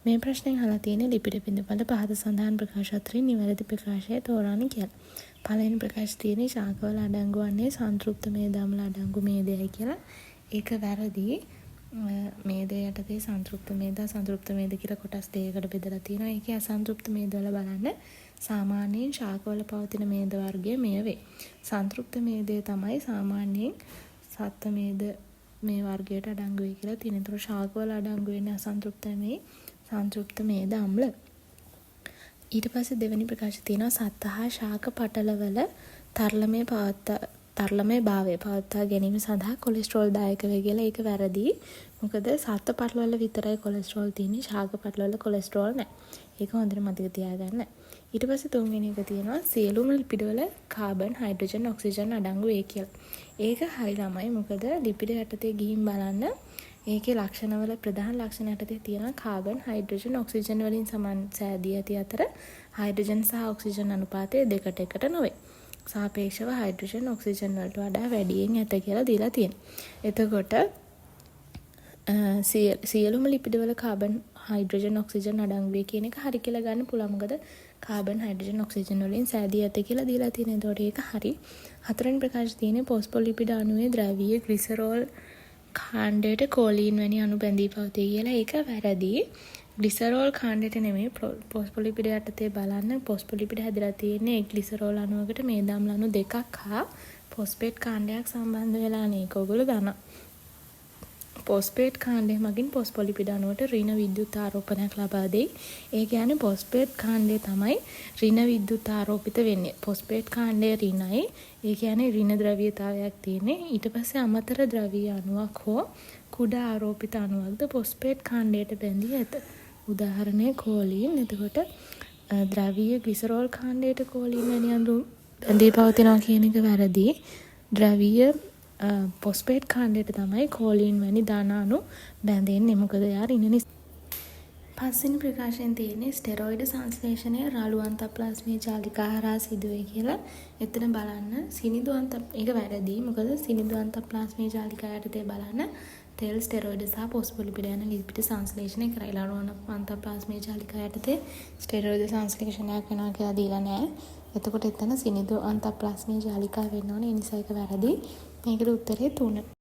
මේ ප්‍රශ්නෙන් අහලා තියෙන්නේ ලිපිඩ පිළිබඳ පහත සඳහන් ප්‍රකාශ අතරින් නිවැරදි ප්‍රකාශය තෝරන්න කියලා. පළවෙනි ප්‍රකාශ තියෙන්නේ ශාකවල අඩංගු වන්නේ සංතෘප්ත මේදම්ල අඩංගු මේදයයි කියලා. ඒක වැරදි. මේදය යටතේ සංතෘප්ත මේද කියලා කොටස් දෙකකට බෙදලා තියෙනවා. ඒකේ අසන්තෘප්ත මේදවල බලන්න සාමාන්‍යයෙන් ශාකවල පවතින මේද වර්ගය මෙය වේ. සංතෘප්ත මේදය තමයි සාමාන්‍යයෙන් සත්ත්ව මේද මේ වර්ගයට අඩංගු වෙයි කියලා තියෙනවා. ඒතර ශාකවල අඩංගු වෙන්නේ අසන්තෘප්ත මේ සංතෘප්ත මේද අම්ල. ඊට පස්සේ දෙවෙනි ප්‍රකාශය තියෙනවා සත්ත හා ශාක පටලවල තරලමේ භාවය පවත්වා ගැනීම සඳහා කොලෙස්ටරෝල් දායක වේ කියලා. ඒක වැරදි. මොකද සත්ත්ව පටලවල විතරයි කොලෙස්ටරෝල් තියෙන්නේ. ශාක පටලවල කොලෙස්ටරෝල් නැහැ. ඒක හොඳට මතක තියාගන්න. ඊට පස්සේ තුන්වෙනි එක තියෙනවා සියලුම ලිපිඩවල කාබන්, හයිඩ්‍රජන්, ඔක්සිජන් අඩංගු වේ කියලා. ඒක හරි ළමයි. මොකද ලිපිඩ යටතේ ගිහින් බලන්න ඒකේ ලක්ෂණවල ප්‍රධාන ලක්ෂණ යටතේ තියෙනවා කාබන්, හයිඩ්‍රජන්, ඔක්සිජන් වලින් සමාන සෑදී ඇති අතර හයිඩ්‍රජන් සහ ඔක්සිජන් අනුපාතය 2:1 නොවේ. සාපේක්ෂව හයිඩ්‍රජන් ඔක්සිජන් වලට වඩා වැඩියෙන් ඇත කියලා දීලා තියෙනවා. එතකොට සියලුම ලිපිඩවල කාබන්, හයිඩ්‍රජන්, ඔක්සිජන් අඩංගු වේ කියන එක හරි කියලා ගන්න පුළුවන්. මොකද කාබන්, හයිඩ්‍රජන්, ඔක්සිජන් වලින් සෑදී ඇත කියලා දීලා තියෙනවා. එතකොට ඒක හරි. හතරවෙනි ප්‍රකාශය තියෙන්නේ ෆොස්ෆොලිපිඩ අණුවේ ද්‍රවීය ග්ලිසරෝල් කාණ්ඩයට කෝලීන් වැනි අණු බැඳී පවතී කියලා. ඒක වැරදි. ග්ලිසරෝල් කාණ්ඩයට නෙමෙයි ෆොස්ෆොලිපිඩ යටතේ බලන්න ෆොස්ෆොලිපිඩ හැදලා තියෙන්නේ ග්ලිසරෝල් අණුවකට මේදාම්ල අණු දෙකක් හා ෆොස්ෆේට් කාණ්ඩයක් සම්බන්ධ වෙලා නේ. ඒක ඔයගොල්ලෝ දන්නවා. ෆොස්ෆේට් කාණ්ඩය මගින් ෆොස්ෆොලිපිඩ අණුවට ඍණ විද්‍යුත් ආරෝපණයක් ලබා දෙයි. ඒ කියන්නේ ෆොස්ෆේට් කාණ්ඩය තමයි ඍණ විද්‍යුත් ආරෝපිත වෙන්නේ. ෆොස්ෆේට් කාණ්ඩය ඍණයි. ඒ කියන්නේ ඍණ ද්‍රව්‍යතාවයක් තියෙන්නේ. ඊට පස්සේ අමතර ද්‍රව්‍ය අණුවක් හෝ කුඩා ආරෝපිත අණුවක්ද ෆොස්ෆේට් කාණ්ඩයට බැඳී ඇත. උදාහරණය කෝලීන්. එතකොට ද්‍රවීය ග්ලිසරෝල් කාණ්ඩයට කෝලීන් වැනි අණු බැඳී පවතිනවා කියන එක වැරදි. ද්‍රවීය ෆොස්ෆේට් කාණ්ඩයට තමයි කෝලීන් වැනි දාන අණු බැඳෙන්නේ. මොකද යා ඍණ නිසා. පස්වෙනි ප්‍රකාශයෙන් තියෙන්නේ ස්ටෙරොයිඩ් සංශ්ලේෂණය රළු අන්තප්ලාස්මීය ජාලිකා හරහා සිදුවේ කියලා. එතන බලන්න සිනිඳු ඒක වැරදි. මොකද සිනිඳු අන්තප්ලාස්මීය ජාලිකා යටතේ බලන්න තෙල්, ස්ටෙරොයිඩ් සහ ෆොස්ෆොලිපිඩ යන ලිපිඩ සංශ්ලේෂණය කරයි. රළු අන්තප්ලාස්මීය ජාලිකා යටතේ ස්ටෙරොයිඩ් සංශ්ලේෂණයක් වෙනවා කියලා දීලා නැහැ. එතකොට එතන සිනිඳු අන්තප්ලාස්මීය ජාලිකා වෙන්න ඕනේ. ඒ නිසා ඒක වැරදි. මේකට උත්තරේ 3.